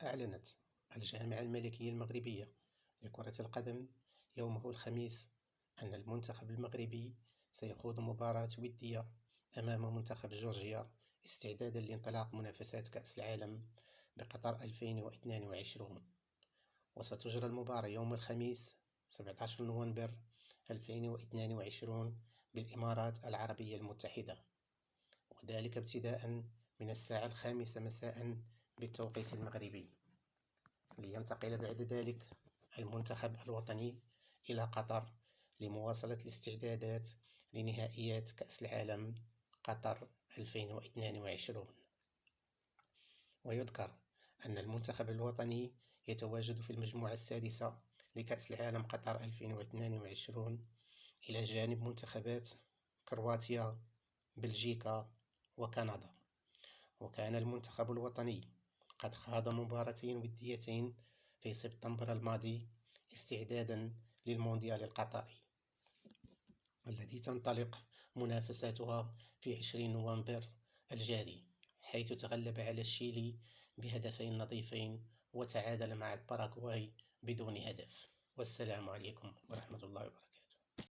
أعلنت الجامعة الملكية المغربية لكرة القدم يوم الخميس أن المنتخب المغربي سيخوض مباراة ودية أمام منتخب جورجيا استعدادا لانطلاق منافسات كأس العالم بقطر 2022. وستجرى المباراة يوم الخميس 17 نوفمبر 2022 بالإمارات العربية المتحدة، وذلك ابتداء من الساعة 5 مساء بالتوقيت المغربي، لينتقل بعد ذلك المنتخب الوطني إلى قطر لمواصلة الاستعدادات لنهائيات كأس العالم قطر 2022. ويذكر أن المنتخب الوطني يتواجد في المجموعة السادسة لكأس العالم قطر 2022 إلى جانب منتخبات كرواتيا، بلجيكا وكندا. وكان المنتخب الوطني قد خاض مباراتين وديتين في سبتمبر الماضي استعدادا للمونديال القطري الذي تنطلق منافساتها في 20 نوفمبر الجاري، حيث تغلب على الشيلي بهدفين نظيفين وتعادل مع الباراغواي بدون هدف. والسلام عليكم ورحمة الله وبركاته.